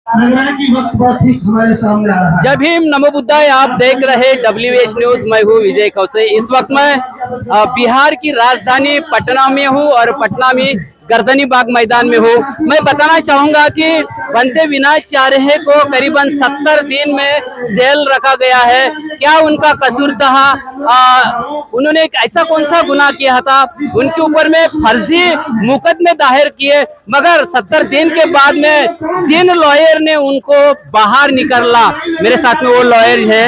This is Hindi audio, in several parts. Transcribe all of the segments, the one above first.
लग रहा है कि वक्त बहुत ठीक हमारे सामने आ रहा है। जय भीम, नमो बुद्धाय। आप देख रहे WH न्यूज। मैं हूँ विजय कौशे। इस वक्त मैं बिहार की राजधानी पटना में हूँ और पटना में गर्दनी बाग मैदान में हूँ। मैं बताना चाहूंगा कि बनते विनाशाचार्य को करीबन 70 दिन में जेल रखा गया है। क्या उनका कसूर था? उन्होंने एक ऐसा कौन सा गुनाह किया था? उनके ऊपर में फर्जी मुकदमे दायर किए, मगर 70 दिन के बाद में जिन लॉयर ने उनको बाहर निकाला, मेरे साथ में वो लॉयर है,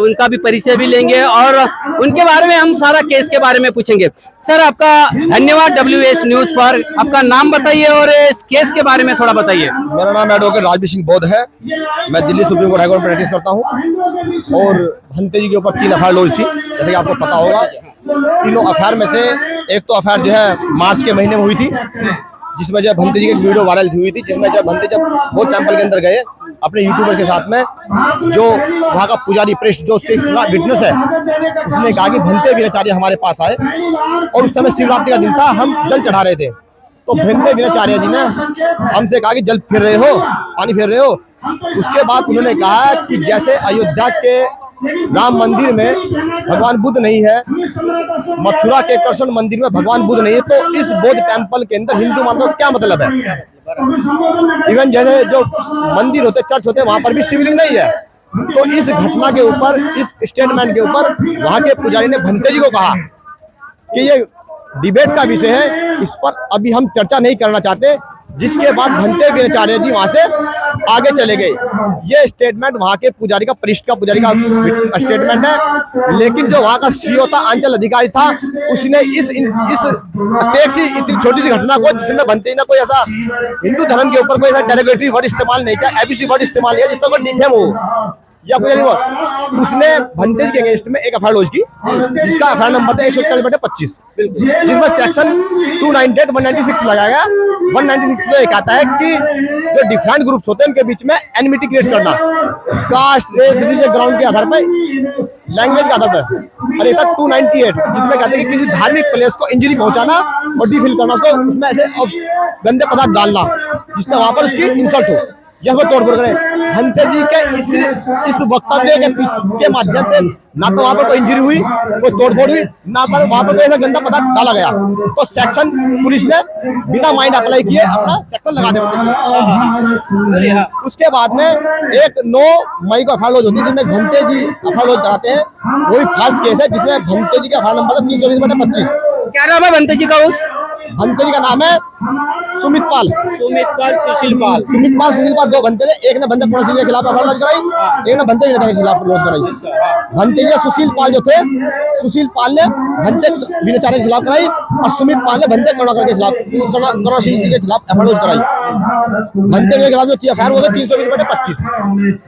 उनका भी परिचय भी लेंगे और उनके बारे में हम सारा केस के बारे में पूछेंगे। सर, आपका धन्यवाद WH न्यूज पर। आपका नाम बताइए और इस केस के बारे में थोड़ा बताइए। मेरा नाम एडवोकेट राजवीर सिंह बौद्ध है। मैं दिल्ली सुप्रीम कोर्ट हाईकोर्ट में प्रैक्टिस करता हूं और भंते जी के ऊपर 3 एफआईआर लॉन्च थी, जैसे कि आपको पता होगा। तीनों एफआईआर में से एक तो एफआईआर जो है मार्च के महीने में हुई थी, जिसमें जब भंते जी की वीडियो वायरल हुई थी, जिसमें जब भंते वो टेम्पल के अंदर गए अपने यूट्यूबर के साथ में, जो वहाँ का पुजारी प्रेस्ट जो विटनेस है, उसने कहा कि भंते वीराचार्य हमारे पास आए और उस समय शिवरात्रि का दिन था, हम जल चढ़ा रहे थे। तो भंते वीराचार्य जी ने हमसे कहा कि जल फिर रहे हो, पानी फेर रहे हो। उसके बाद उन्होंने कहा कि जैसे अयोध्या के राम मंदिर में भगवान बुद्ध नहीं है, मथुरा के कृष्ण मंदिर में भगवान बुद्ध नहीं है, तो इस बौद्ध टेम्पल के अंदर हिंदू मानव का क्या मतलब है? इवन जैसे जो मंदिर होते, चर्च होते, वहां पर भी शिवलिंग नहीं है। तो इस घटना के ऊपर, इस स्टेटमेंट के ऊपर वहां के पुजारी ने भंते जी को कहा कि ये डिबेट का विषय है, इस पर अभी हम चर्चा नहीं करना चाहते। जिसके बाद भंते वीराचार्य जी वहां से आगे चले गए। ये स्टेटमेंट वहां के पुजारी का, परिष्ठ का पुजारी का स्टेटमेंट है। लेकिन जो वहां का सीओ था, अंचल अधिकारी था, उसने इस एक सी इतनी छोटी सी घटना को, जिसमें भंते जी ने कोई ऐसा हिंदू धर्म के ऊपर कोई ऐसा डेरोगेटरी वर्ड इस्तेमाल नहीं किया, एबीसी वर्ड इस्तेमाल किया जिसका कोई डिफेम हो या कुछ नहीं। उसने भंते जी के अगेंस्ट में एक एफआईआर लॉन्च की, जिसका एफआईआर नंबर था 141/25, जिसमें सेक्शन 298, 196 लगाया गया। 196 तो ये कहता है कि जो डिफरेंट ग्रुप्स होते हैं उनके बीच में एनिमिटी क्रिएट करना, कास्ट, रेस, रिलीजन ग्राउंड के आधार पर, लैंग्वेज के आधार पर। और ये था 298, जिसमें कहते हैं कि किसी धार्मिक प्लेस को इंजरी पहुंचाना और डिफिल करना, उसको उसमें ऐसे गंदे पदार्थ डालना जिससे वहां पर उसकी इंसल्ट हो या फिर तोड़फोड़ करे। भंते जी के इस वक्तव्य के माध्यम से ना तो वहां पर कोई इंजरी हुई, कोई तोड़फोड़ हुई, ना पर वहां पर कोई ऐसा गंदा पदार्थ डाला गया। तो सेक्शन पुलिस ने बिना माइंड अप्लाई किए अपना सेक्शन लगा दिया। उसके बाद में एक 9 मई को एफआईआर लॉन्च होती है, जिसमें भंते जी एफआईआर लॉन्च कराते हैं। वही फाल्स केस है, जिसमें भंते जी का एफआईआर नंबर है 320/25। क्या नाम है भंते जी का? भंते जी का नाम है सुमित पाल, सुशील पाल। 2 भंते थे, एक ने भंते पुणसिंह के खिलाफ एफआईआर लॉन्च कराई, एक ने भंते वीराचार्य के खिलाफ लॉन्च कराई। भंते जी सुशील पाल जो थे, सुशील पाल ने भंते वीराचार्य के खिलाफ कराई और सुमित पाल ने भंते करुणाकर के खिलाफ, करुणासिंह जी के खिलाफ एफआईआर लॉन्च कराई। भंते के खिलाफ जो थी एफआईआर वो 320/25,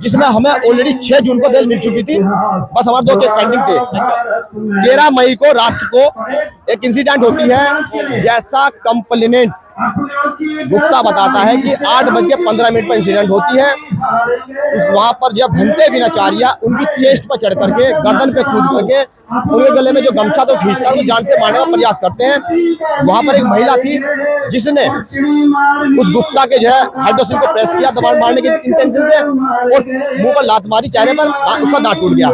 जिसमें हमें ऑलरेडी 6 जून को बेल मिल चुकी थी। बस हमारे 2 केस पेंडिंग थे। 13 मई को रात को एक इंसिडेंट होती है, जैसा कंप्लेनेंट गुप्ता बताता है कि 8:15 पर इंसिडेंट होती है। वहां पर जब भंते वीराचार्य उनकी चेस्ट पर चढ़ करके, गर्दन पे कूद करके उनके गले में जो गमछा तो खींचता है, वो जान से मारने का प्रयास करते हैं। वहां पर एक महिला थी जिसने उस गुप्ता के जो है हाइड्रोसिल को प्रेस किया, दबाव मारने के इंटेंशन से, और मुंह पर लात मारी, चेहरे पर, उसका दांत टूट गया।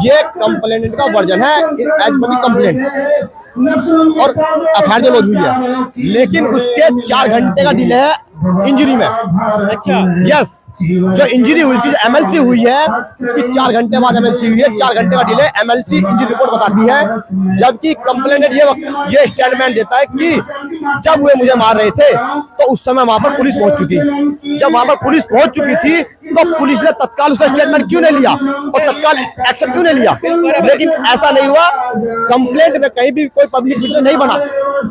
ये कंप्लेनेंट का वर्जन है एज पर दी कंप्लेंट, और एफआईआर जो लॉन्च हुई है। लेकिन उसके 4 घंटे का डिले है इंजरी में। अच्छा, यस, जो इंजरी हुई, उसकी जो एमएलसी हुई है, उसकी 4 घंटे बाद एमएलसी हुई है। 4 घंटे का डिले एमएलसी इंजरी रिपोर्ट बताती है। जबकि कंप्लेनेंट ये स्टेटमेंट देता है कि जब वे मुझे मार रहे थे तो उस समय वहां पर पुलिस पहुंच चुकी। जब वहां पर पुलिस पहुंच चुकी थी तो पुलिस ने तत्काल उसका स्टेटमेंट क्यों नहीं लिया और तत्काल एक्शन क्यों नहीं लिया? लेकिन ऐसा नहीं हुआ। कंप्लेंट में कहीं भी कोई पब्लिक पिक्चर नहीं बना,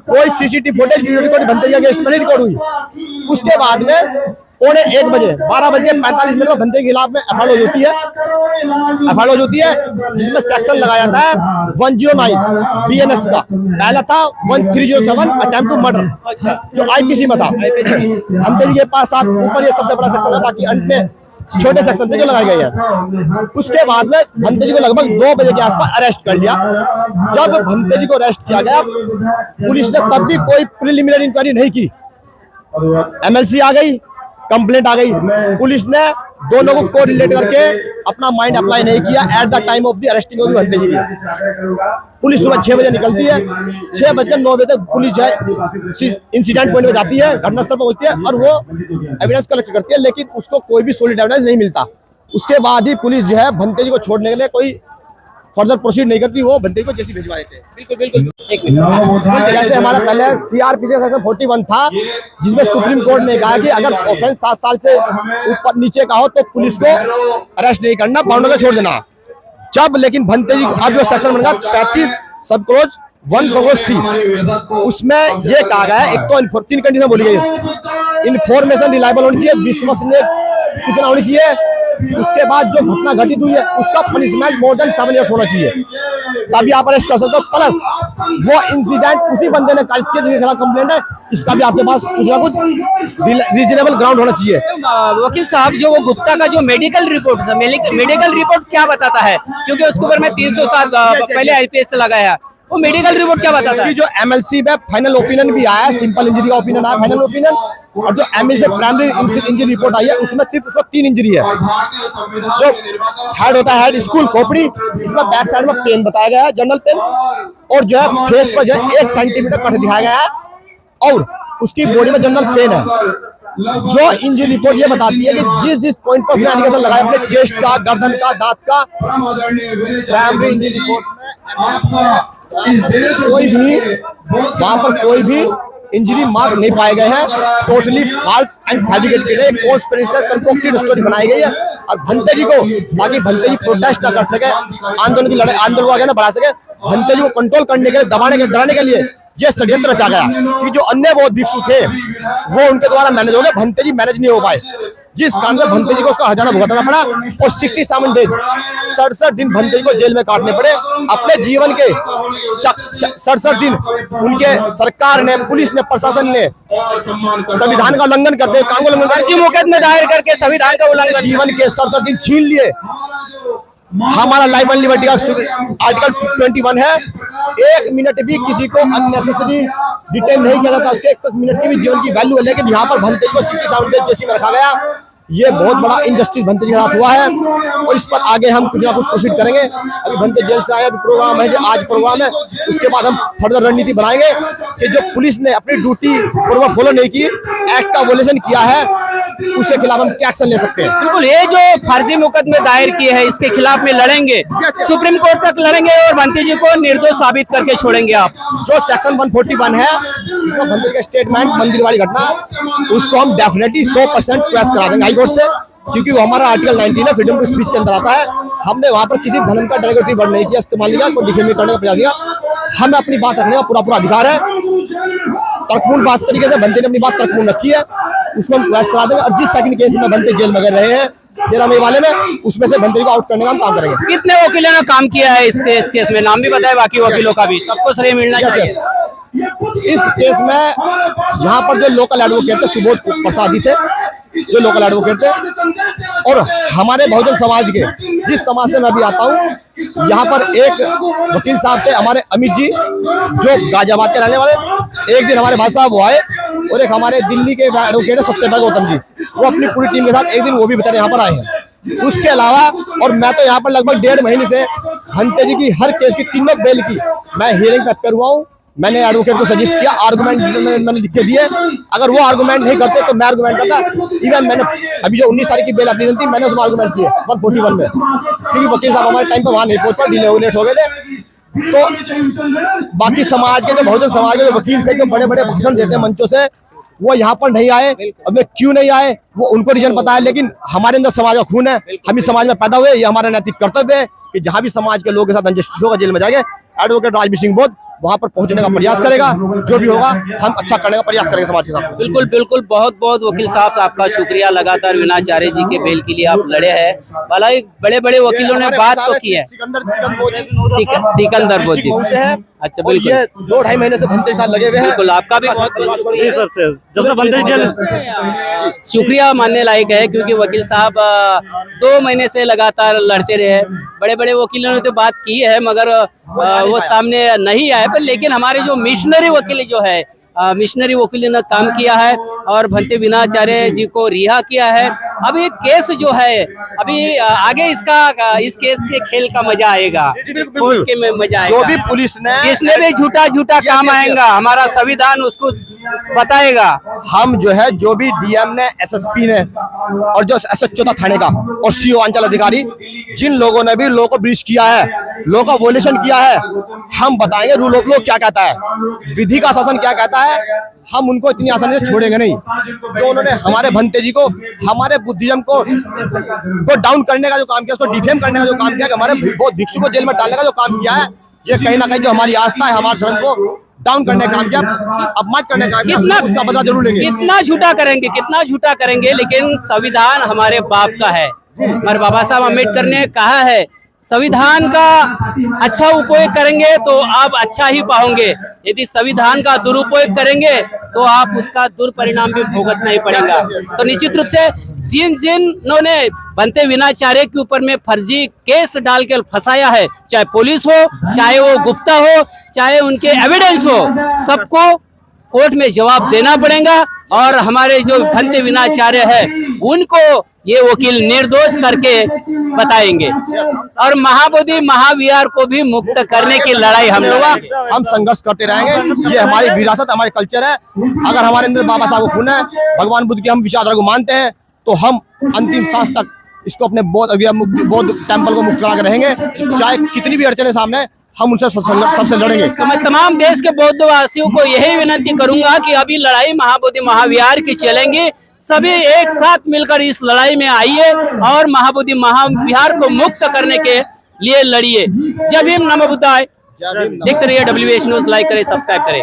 कोई CCTV footage, video record Bhante ji के अगेंस्ट में नहीं रिकॉर्ड हुई। उसके बाद में 12:45 को भंते के खिलाफ में एफआईआर लॉन्च होती है, जिसमें सेक्शन लगाया जाता है 109 BNS का। पहला था 1307 अटेम्प्ट टू मर्डर, जो आईपीसी में था। भंते जी के पास 7 ऊपर ये सबसे बड़ा सेक्शन है, बाकी अन्य छोटे सेक्शन थे जो लगाए गए हैं। उसके बाद में भंते जी को लगभग 2 बजे के आसपास अरेस्ट कर लिया। जब भंते जी को अरेस्ट किया गया, पुलिस ने तब भी कोई प्रिलिमिनरी इंक्वायरी नहीं की। एमएलसी आ गई, कंप्लेंट आ गई, पुलिस ने दोनों को कोरिलेट करके अपना माइंड अप्लाई नहीं किया at the time of the arresting of Bhante ji की। पुलिस सुबह 6 बजे निकलती है, 6:09 बजे तक पुलिस जो है इंसिडेंट पॉइंट में जाती है, घटनास्थल पर पहुंचती है और वो एविडेंस कलेक्ट करती है, लेकिन उसको कोई भी सॉलिड एविडेंस नहीं मिलता। उसके बाद ही पुलिस जो है भंते जी को छोड़ने के लिए कोई फर्दर प्रोसीड नहीं करती, वो भंते जी को जैसे भिजवा देते हैं। बिल्कुल बिल्कुल, एक मिनट। जैसे हमारा पहले सीआरपीसी सेक्शन 41 था, जिसमें सुप्रीम कोर्ट ने कहा कि अगर ऑफेंस 7 साल से ऊपर नीचे का हो तो पुलिस को अरेस्ट नहीं करना, बाउंड्री को छोड़ देना। जब लेकिन भंते जी अब जो सेक्शन बन गया 35 सब क्लोज 1 उसमें ये कहा गया है, एक तो 3 कंडीशन बोली गई, इन्फॉर्मेशन रिलायबल होनी चाहिए, विश्वसनीय सूचना होनी चाहिए, उसके बाद जो घटना घटित हुई है उसका पनिशमेंट मोर देन 7 ईयर्स होना चाहिए, तभी आप अरेस्ट कर सकते हो। प्लस वो इंसिडेंट उसी बंदे ने कारित किया जिसके खिलाफ कंप्लेंट है, इसका भी आपके पास कुछ ना कुछ रीजनेबल ग्राउंड होना चाहिए। वकील साहब, जो वो गुप्ता का जो मेडिकल रिपोर्ट था, मेडिकल रिपोर्ट क्या बताता है? क्योंकि उसके ऊपर में 307 पहले आईपीएस से लगाया, वो मेडिकल रिपोर्ट क्या बताता है? जो एमएलसी में फाइनल ओपिनियन भी आया, सिंपल इंजरी का ओपिनियन आया, फाइनल ओपिनियन, और जो एमएलसी से प्राइमरी इंजरी रिपोर्ट आई है उसमें सिर्फ उसको 3 इंजरी है। जो हेड होता है, हेड स्कूल खोपड़ी, इसमें बैक साइड में पेन बताया गया है, जनरल पेन, और जो है फेस पर जो है 1 सेंटीमीटर कट दिखाया गया है, और उसकी बॉडी में जनरल पेन है। जो इंजरी रिपोर्ट ये बताती है कि जिस पॉइंट पर उसने एलिगेशन लगाया, अपने चेस्ट का, गर्दन का, दांत का, प्राइमरी इंजरी रिपोर्ट में कोई भी वहां पर कोई भी इंजरी मार्क नहीं पाए गए हैं। टोटली फॉल्स एंड फैब्रिकेटेड है, कॉन्स्पिरेसी कंकोक्टेड स्टोरी बनाई गई है, और भंते जी को, ताकि भंते जी प्रोटेस्ट ना कर सके, आंदोलन की लड़ाई, आंदोलन को आगे ना बढ़ा सके, भंते जी को कंट्रोल करने के लिए, दबाने के, डराने के लिए ये षड्यंत्र रचा गया कि जो अन्य बहुत भिक्षु थे वो उनके द्वारा मैनेज हो गए, भंते जी मैनेज नहीं हो पाए, जिस कारण से भंते जी को उसका हर्जाना भुगतना पड़ा, और 67 डेज 67 दिन भंते जी को जेल में काटने पड़े। अपने जीवन के 67 दिन उनके सरकार ने, पुलिस ने, प्रशासन ने संविधान का उल्लंघन करते, कानून का उल्लंघन करते, मुकदमे दायर करके संविधान का उल्लंघन, जीवन के 67 दिन छीन लिए। हमारा लाइफ एंड लिबर्टी का आर्टिकल 21 है, 1 मिनट भी किसी को अननेसेसरी डिटेन नहीं किया जाता, उसके 1 मिनट की भी जीवन की वैल्यू है, लेकिन यहाँ पर भंते जी को 67 डेज जेल में रखा गया। ये बहुत बड़ा इनजस्टिस भंते जी के साथ हुआ है, और इस पर आगे हम कुछ ना कुछ प्रोसीड करेंगे। अभी भंते जेल से आया, प्रोग्राम है, आज प्रोग्राम है, उसके बाद हम फर्दर रणनीति बनाएंगे कि जो पुलिस ने अपनी ड्यूटी पूर्वक फॉलो नहीं की, एक्ट का वोलेशन किया है, उसके खिलाफ हम क्या एक्शन ले सकते हैं। बिल्कुल, ये जो फर्जी मुकदमे दायर किए हैं इसके खिलाफ में लड़ेंगे, सुप्रीम कोर्ट तक लड़ेंगे, और भंते जी को निर्दोष साबित करके छोड़ेंगे आप। जो सेक्शन 141 है, जिसमें भंते जी का स्टेटमेंट, मंदिर वाली घटना, उसको हम डेफिनेटली 100% क्वेश्चन करा देंगे हाई कोर्ट से, क्योंकि वो हमारा आर्टिकल 19 है, फ्रीडम टू स्पीच के अंदर आता है। हमने वहां पर किसी धर्म का डेरोगेटरी वर्ड नहीं किया, इस्तेमाल नहीं किया, कोई डिफेमेशन करने का प्रयास किया। हमें अपनी बात रखने का पूरा अधिकार है। तर्कपूर्ण बात तरीके से भंते ने अपनी बात तर्कपूर्ण रखी है, उसको हम क्वेश्चन करा देंगे, और जिस सेकंड केस में भंते जेल में गए रहे हैं 13 मई वाले में, उसमें से भंते को आउट करने का हम काम करेंगे। कितने वकीलों ने काम किया है इस केस में? नाम भी बताए बाकी वकीलों का भी, सबको श्रेय मिलना चाहिए। इस केस में यहाँ पर जो लोकल एडवोकेट थे, सुबोध प्रसाद जी थे जो लोकल एडवोकेट थे, और हमारे बहुजन समाज के, जिस समाज से मैं भी आता हूँ, यहाँ पर एक वकील साहब थे हमारे अमित जी, जो गाजियाबाद के रहने वाले। एक दिन हमारे भाई साहब वो आए, और एक हमारे दिल्ली के एडवोकेट है सत्यपाल गौतम जी, वो अपनी पूरी टीम के साथ एक दिन वो भी बेचारे यहाँ पर आए हैं। उसके अलावा, और मैं तो यहाँ पर लगभग 1.5 महीने से भंते जी की हर केस की, तीनों बेल की मैं हियरिंग पे अपेयर हुआ हूँ। मैंने एडवोकेट को सजेस्ट किया, आर्गुमेंट मैंने लिख के दिए, अगर वो आर्गुमेंट नहीं करते तो मैं आर्गुमेंट करता। इवन मैंने अभी जो 19 तारीख की बेल एप्लीकेशन थी, मैंने उसमें आर्गुमेंट किए 141 में, क्योंकि वकील साहब हमारे टाइम पर वहां नहीं पहुंच पाए, लेट हो गए थे। तो बाकी समाज के, जो बहुजन समाज के जो वकील थे, जो बड़े बड़े भाषण देते हैं मंचों से, वो यहाँ पर नहीं आए। अब वे क्यों नहीं आए, वो उनको रीजन पता है, लेकिन हमारे अंदर समाज का खून है, हम इस समाज में पैदा हुए, ये हमारा नैतिक कर्तव्य है कि जहाँ भी समाज के लोगों के साथ अनजस्टिस होगा, जेल में जाएंगे। एडवोकेट राजबीर सिंह बोध वहां पर पहुंचने का प्रयास करेगा, जो भी होगा हम अच्छा करने का प्रयास करेंगे समाज के साथ। बिल्कुल बिल्कुल, बहुत बहुत वकील साहब आपका शुक्रिया, लगातार विनाचार्य जी के बेल के लिए आप लड़े हैं। भले बड़े बड़े वकीलों ने बात तो की है, सिकंदर बोधी है। अच्छा, बिल्कुल, 2-2.5 महीने से भंते साल लगे हुए हैं। बिल्कुल, आपका भी बहुत बहुत शुक्रिया सर से, जब से भंते जेल शुक्रिया मानने लायक है, क्योंकि वकील साहब 2 महीने से लगातार लड़ते रहे। बड़े बड़े वकीलों ने तो बात की है, मगर वो सामने नहीं आए, पर लेकिन हमारे जो मिशनरी वकील जो है, मिशनरी वकील ने काम किया है और भंते विनाचार्य जी को रिहा किया है। अब ये केस जो है अभी आगे इस केस के खेल का मजा आएगा, कोर्ट के में मजा आएगा। जो भी पुलिस ने जिसने भी झूठा काम आएगा हमारा संविधान उसको बताएगा। हम जो है जो भी डीएम ने, एसएसपी ने और जो एसएचओ था थाने का और सीओ अंचल अधिकारी, जिन लोगों ने भी लॉ को ब्रीच किया है, लॉ का वोलेशन किया है, हम बताएंगे रूल ऑफ लॉ क्या कहता है, विधि का शासन क्या कहता है। हम उनको इतनी आसानी से छोड़ेंगे नहीं। जो उन्होंने हमारे भंते जी को, हमारे बुद्धिज्म को डाउन करने का जो काम किया, उसको डिफेम करने का जो काम किया, हमारे बहुत भिक्षु को जेल में डालने का जो काम किया है, ये कहीं ना कहीं जो हमारी आस्था है, हमारे धर्म को डाउन करने का काम किया, अपमान करने का काम किया, उसका बदला जरूर लेंगे। कितना झूठा करेंगे, लेकिन संविधान हमारे बाप का है। हमारे बाबा साहब अम्बेडकर ने कहा है संविधान का अच्छा उपयोग करेंगे तो आप अच्छा ही पाओगे, यदि संविधान का दुरुपयोग करेंगे तो आप उसका दुष्परिणाम भी भुगतना ही पड़ेगा। तो निश्चित रूप से जिन्होंने भंते विनाचार्य के ऊपर में फर्जी केस डाल के फंसाया है, चाहे पुलिस हो, चाहे वो गुप्ता हो, चाहे उनके एविडेंस हो, सबको कोर्ट में जवाब देना पड़ेगा। और हमारे जो भंते विनाचार्य है उनको ये वकील निर्दोष करके बताएंगे और महाबोधि महाविहार को भी मुक्त करने की लड़ाई हम संघर्ष करते रहेंगे। ये हमारी विरासत, हमारे कल्चर है। अगर हमारे अंदर बाबा साहब को खून है, भगवान बुद्ध की हम विचारधारा को मानते हैं, तो हम अंतिम सांस तक इसको अपने बौद्ध टेम्पल को मुक्त करा के रहेंगे। चाहे कितनी भी अड़चने सामने, हम उनसे सबसे लड़ेंगे। तो मैं तमाम देश के बौद्ध वासियों को यही विनती करूंगा कि अभी लड़ाई महाबोधि महाविहार की चलेंगी, सभी एक साथ मिलकर इस लड़ाई में आइए और महाबोधि महाविहार को मुक्त करने के लिए लड़िए। जय भीम, नमो बुद्धाय। देखते रहिए WH न्यूज, लाइक करें, सब्सक्राइब करें।